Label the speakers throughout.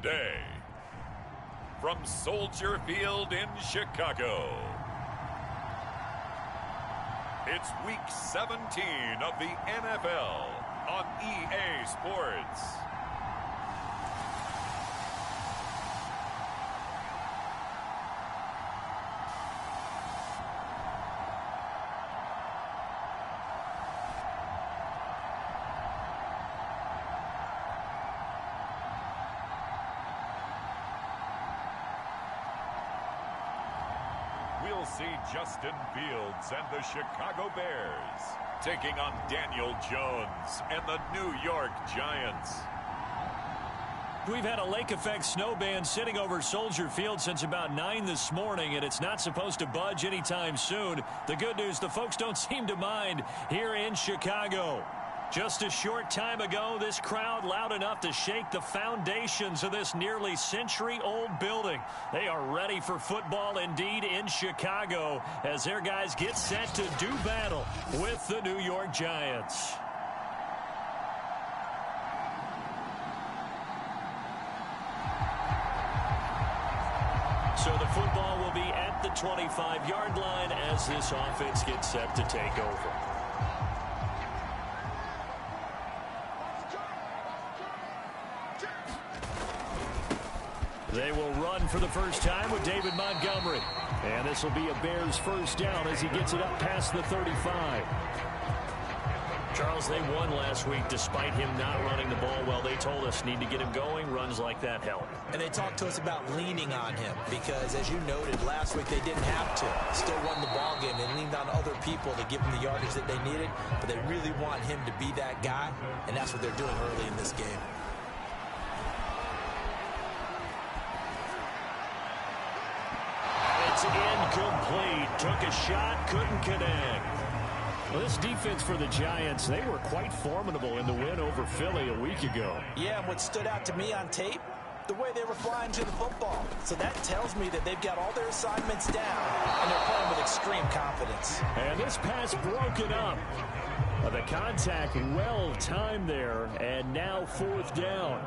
Speaker 1: Day. From Soldier Field in Chicago, it's Week 17 of the NFL on EA Sports. We'll see Justin Fields and the Chicago Bears taking on Daniel Jones and the New York Giants.
Speaker 2: We've had a lake effect snow band sitting over Soldier Field since about 9 this morning, and it's not supposed to budge anytime soon. The good news, the folks don't seem to mind here in Chicago. Just a short time ago, this crowd loud enough to shake the foundations of this nearly century-old building. They are ready for football indeed in Chicago as their guys get set to do battle with the New York Giants. So the football will be at the 25-yard line as this offense gets set to take over. They will run for the first time with David Montgomery. And this will be a Bears first down as he gets it up past the 35. Charles, they won last week despite him not running the ball well. They told us need to get him going. Runs like that help.
Speaker 3: And they talked to us about leaning on him because, as you noted, last week they didn't have to. Still won the ball game. They leaned on other people to give them the yardage that they needed. But they really want him to be that guy, and that's what they're doing early in this game.
Speaker 2: It's incomplete. Took a shot, couldn't connect. Well, this defense for the Giants, they were quite formidable in the win over Philly a week ago.
Speaker 3: Yeah, and what stood out to me on tape, the way they were flying to the football. So that tells me that they've got all their assignments down, and they're playing with extreme confidence.
Speaker 2: And this pass broken up. The contact well timed there, and now fourth down.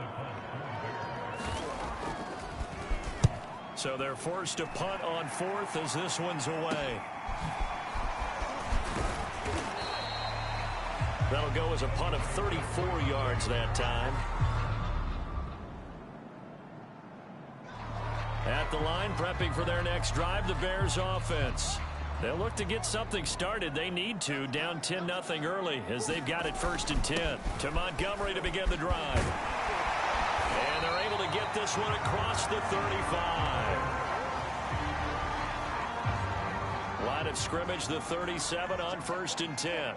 Speaker 2: So they're forced to punt on fourth as this one's away. That'll go as a punt of 34 yards that time. At the line, prepping for their next drive, the Bears offense. They'll look to get something started. They need to, down 10-0 early as they've got it 1st and 10. To Montgomery to begin the drive. And they're able to get this one across the 35. Line of scrimmage, the 37 on 1st and 10.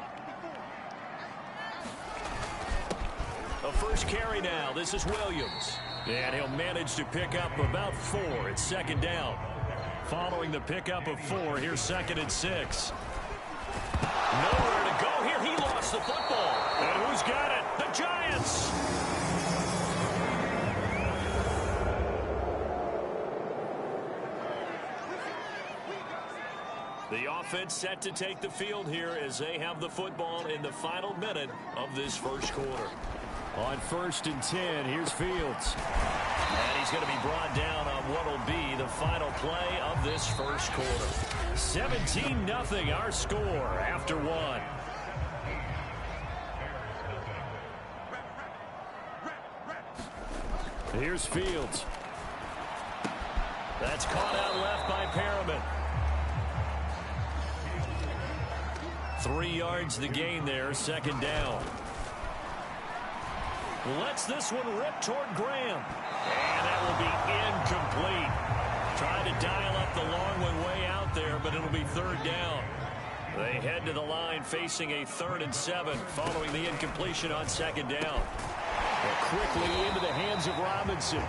Speaker 2: A first carry now. This is Williams. And he'll manage to pick up about 4. It's 2nd down. Following the pickup of 4, here's 2nd and 6. Nowhere to go here. He lost the football. And who's got it? The Giants. The offense set to take the field here as they have the football in the final minute of this first quarter. On 1st and 10, here's Fields. And he's going to be brought down on what will be the final play of this first quarter. 17-0 our score after 1. Here's Fields. That's caught out left by Perriman. 3 yards the gain there, 2nd down. Lets this one rip toward Graham. And that will be incomplete. Trying to dial up the long one way out there, but it'll be 3rd down. They head to the line facing a 3rd and 7 following the incompletion on 2nd down. And quickly into the hands of Robinson.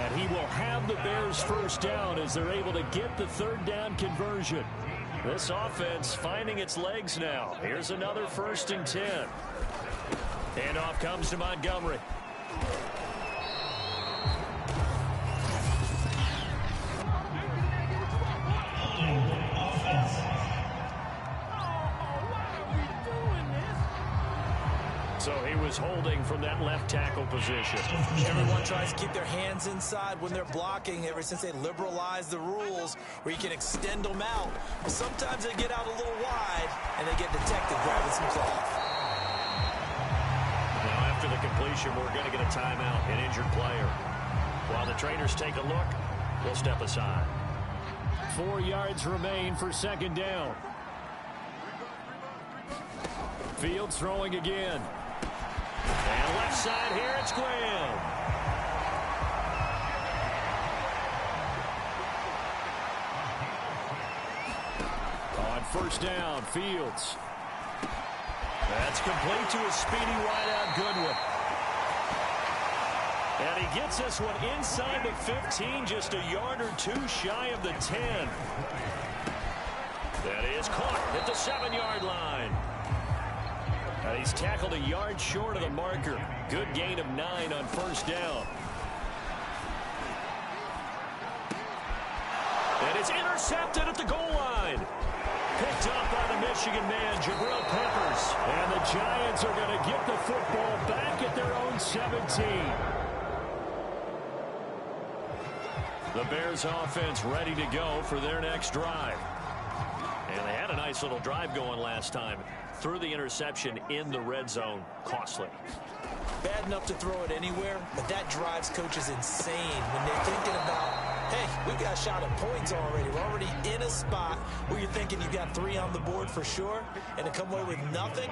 Speaker 2: And he will have the Bears first down as they're able to get the 3rd down conversion. This offense finding its legs now. Here's another 1st and 10. Handoff comes to Montgomery. So he was holding from that left tackle position.
Speaker 3: Everyone tries to keep their hands inside when they're blocking ever since they liberalized the rules where you can extend them out. But sometimes they get out a little wide and they get detected grabbing some cloth.
Speaker 2: Now after the completion, we're going to get a timeout, an injured player. While the trainers take a look, we'll step aside. 4 yards remain for second down. Fields throwing again. And left side here, it's Graham. On first down, Fields. That's complete to a speedy wideout, Goodwin. And he gets this one inside the 15, just a yard or two shy of the 10. That is caught at the 7-yard line. And he's tackled a yard short of the marker. Good gain of 9 on first down. And it's intercepted at the goal line. Picked up by the Michigan man, Jabril Peppers. And the Giants are going to get the football back at their own 17. The Bears offense ready to go for their next drive. And they had a nice little drive going last time. Threw the interception in the red zone. Costly.
Speaker 3: Bad enough to throw it anywhere, but that drives coaches insane when they're thinking about, hey, we got a shot at points already. We're already in a spot where you're thinking you got 3 on the board for sure, and to come away with nothing,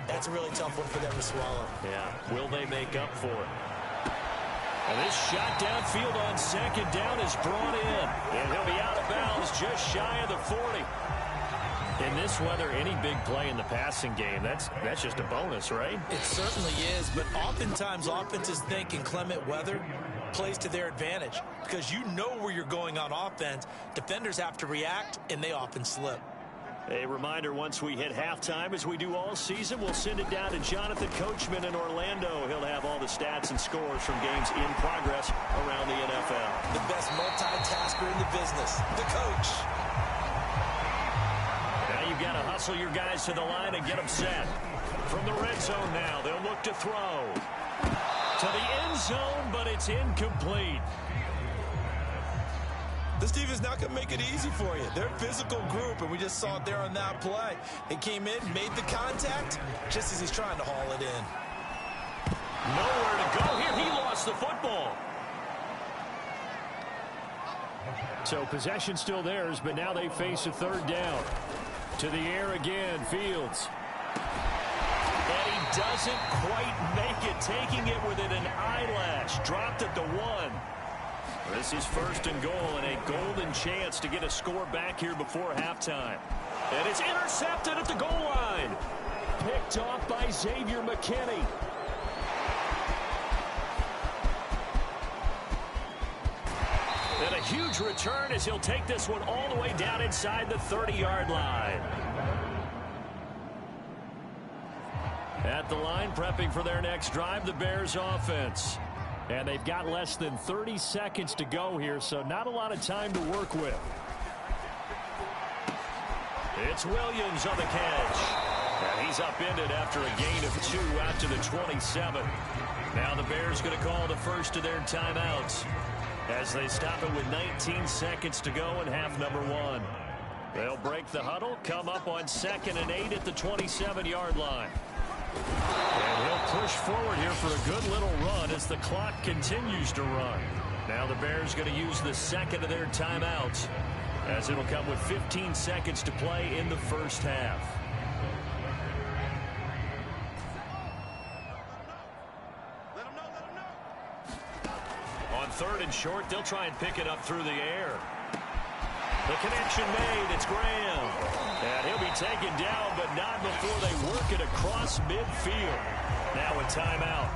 Speaker 3: that's a really tough one for them to swallow.
Speaker 2: Yeah, will they make up for it? And this shot downfield on second down is brought in. And he'll be out of bounds just shy of the 40. In this weather, any big play in the passing game, that's just a bonus, right?
Speaker 3: It certainly is, but oftentimes offenses think inclement weather plays to their advantage because you know where you're going on offense. Defenders have to react, and they often slip.
Speaker 2: A reminder, once we hit halftime, as we do all season, we'll send it down to Jonathan Coachman in Orlando. He'll have all the stats and scores from games in progress around the NFL.
Speaker 3: The best multitasker in the business, the coach.
Speaker 2: Now you've got to hustle your guys to the line and get them set. From the red zone now, they'll look to throw. To the end zone, but it's incomplete.
Speaker 3: This defense is not going to make it easy for you. They're a physical group, and we just saw it there on that play. They came in, made the contact, just as he's trying to haul it in.
Speaker 2: Nowhere to go here. He lost the football. So possession still theirs, but now they face a third down. To the air again, Fields. And he doesn't quite make it, taking it within an eyelash. Dropped at the 1. This is first and goal, and a golden chance to get a score back here before halftime. And it's intercepted at the goal line. Picked off by Xavier McKinney. And a huge return as he'll take this one all the way down inside the 30-yard line. At the line, prepping for their next drive, the Bears offense. And they've got less than 30 seconds to go here, so not a lot of time to work with. It's Williams on the catch. And he's upended after a gain of 2 out to the 27. Now the Bears going to call the first of their timeouts as they stop it with 19 seconds to go in half number 1. They'll break the huddle, come up on 2nd and 8 at the 27-yard line. And he'll push forward here for a good little run as the clock continues to run. Now the Bears going to use the second of their timeouts as it'll come with 15 seconds to play in the first half. On 3rd and short, they'll try and pick it up through the air. The connection made. It's Graham. And he'll be taken down, but not before they work it across midfield. Now a timeout.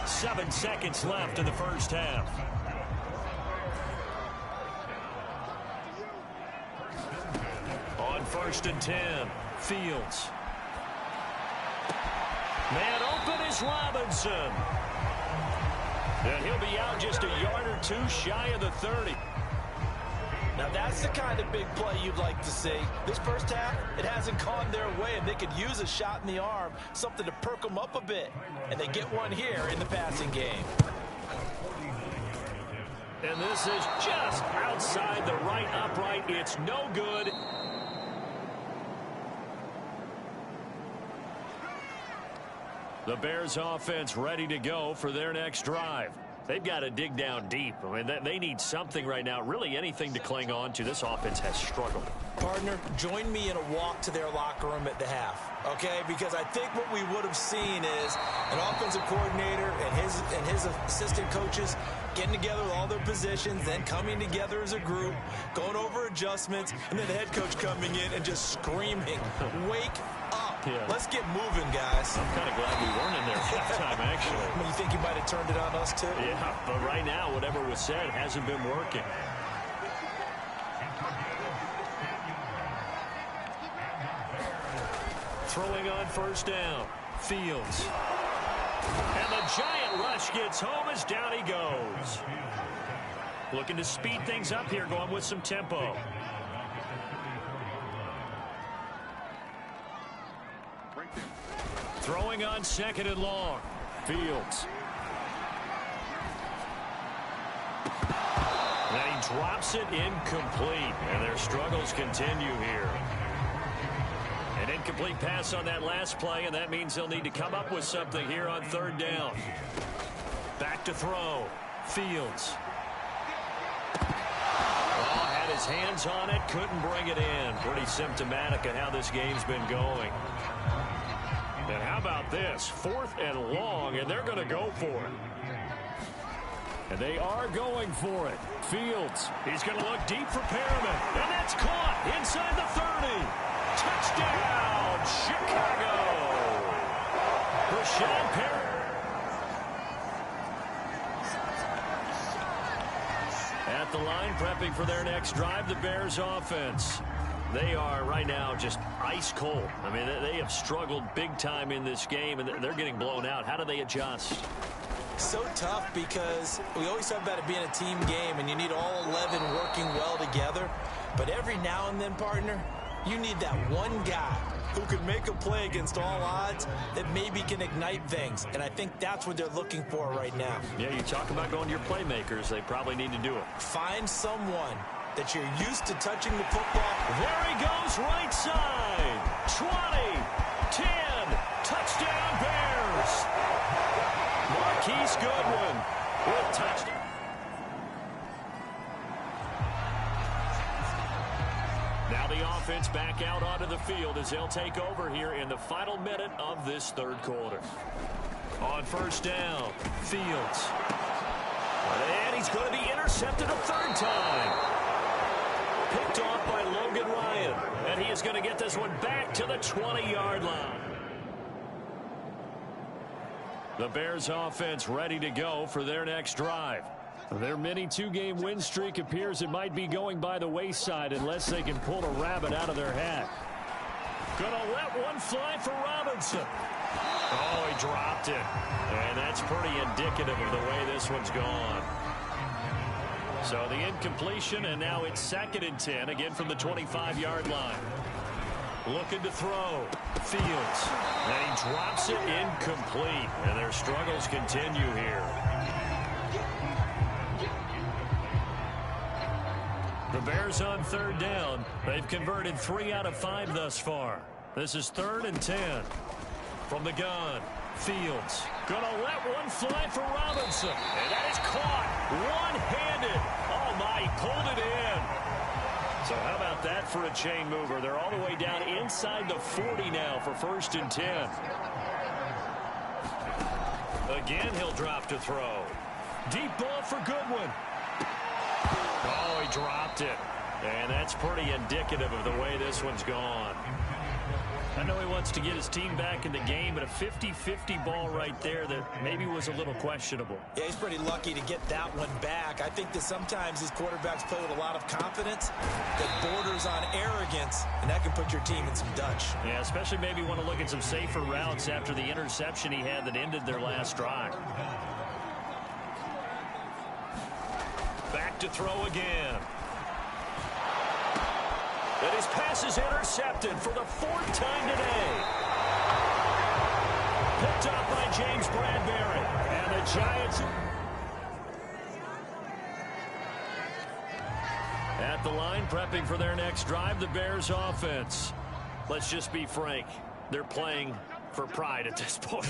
Speaker 2: 7 seconds left in the first half. On 1st and 10, Fields. Man open is Robinson. And he'll be out just a yard or 2 shy of the 30.
Speaker 3: Now, that's the kind of big play you'd like to see. This first half, it hasn't gone their way, and they could use a shot in the arm, something to perk them up a bit. And they get one here in the passing game.
Speaker 2: And this is just outside the right upright. It's no good. The Bears offense ready to go for their next drive. They've got to dig down deep. I mean, they need something right now, really anything to cling on to. This offense has struggled.
Speaker 3: Partner, join me in a walk to their locker room at the half, okay? Because I think what we would have seen is an offensive coordinator and his assistant coaches getting together with all their positions, then coming together as a group, going over adjustments, and then the head coach coming in and just screaming, wake up. Yeah. Let's get moving, guys.
Speaker 2: I'm kind of glad we weren't in there halftime, actually.
Speaker 3: I mean, you think you might have turned it on us, too?
Speaker 2: Yeah, but right now, whatever was said hasn't been working. Throwing on first down. Fields. And the giant rush gets home as down he goes. Looking to speed things up here, going with some tempo. Throwing on second and long. Fields. And he drops it incomplete. And their struggles continue here. An incomplete pass on that last play, and that means they'll need to come up with something here on third down. Back to throw. Fields. Oh, had his hands on it, couldn't bring it in. Pretty symptomatic of how this game's been going. And how about this? 4th and long, and they're going to go for it. And they are going for it. Fields. He's going to look deep for Perriman. And that's caught inside the 30. Touchdown, Chicago. Rashawn Perriman. At the line, prepping for their next drive, the Bears offense. They are right now just ice cold. I mean, they have struggled big time in this game, and they're getting blown out. How do they adjust?
Speaker 3: So tough because we always talk about it being a team game, and you need all 11 working well together. But every now and then, partner, you need that one guy who can make a play against all odds that maybe can ignite things. And I think that's what they're looking for right now.
Speaker 2: Yeah, you talk about going to your playmakers. They probably need to do it.
Speaker 3: Find someone that you're used to touching the football.
Speaker 2: There he goes, right side. 20, 10, touchdown Bears. Marquise Goodwin with touchdown. Now the offense back out onto the field as they'll take over here in the final minute of this third quarter. On first down, Fields. And he's going to be intercepted a third time. Picked off by Logan Ryan. And he is going to get this one back to the 20-yard line. The Bears offense ready to go for their next drive. Their mini two-game win streak appears it might be going by the wayside unless they can pull a rabbit out of their hat. Gonna let one fly for Robinson. Oh, he dropped it. And that's pretty indicative of the way this one's gone. So the incompletion, and now it's 2nd and 10, again from the 25-yard line. Looking to throw. Fields. And he drops it incomplete. And their struggles continue here. The Bears on third down. They've converted 3 out of 5 thus far. This is 3rd and 10. From the gun, Fields. Gonna let one fly for Robinson. And that is caught one-handed. Oh, my, he pulled it in. So how about that for a chain mover? They're all the way down inside the 40 now for 1st and 10. Again, he'll drop to throw. Deep ball for Goodwin. Oh, he dropped it. And that's pretty indicative of the way this one's gone. I know he wants to get his team back in the game, but a 50-50 ball right there that maybe was a little questionable.
Speaker 3: Yeah, he's pretty lucky to get that one back. I think that sometimes these quarterbacks play with a lot of confidence that borders on arrogance, and that can put your team in some Dutch.
Speaker 2: Yeah, especially maybe want to look at some safer routes after the interception he had that ended their last drive. Back to throw again. And his pass is intercepted for the 4th time today. Picked up by James Bradbury. And the Giants at the line, prepping for their next drive, the Bears offense. Let's just be frank. They're playing for pride at this point.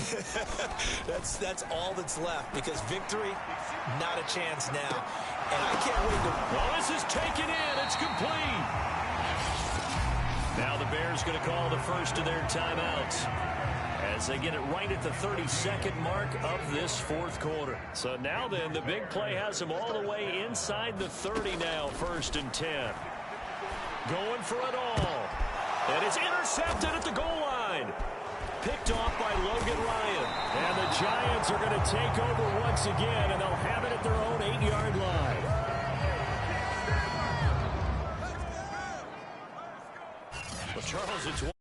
Speaker 3: that's all that's left, because victory, not a chance now. And I can't wait to...
Speaker 2: Well, this is taken in. It's complete. Now the Bears going to call the first of their timeouts as they get it right at the 32nd mark of this 4th quarter. So now then, the big play has them all the way inside the 30 now, 1st and 10. Going for it all. And it's intercepted at the goal line. Picked off by Logan Ryan. And the Giants are going to take over once again, and they'll have it at their own 8-yard line. Well, Charles, it's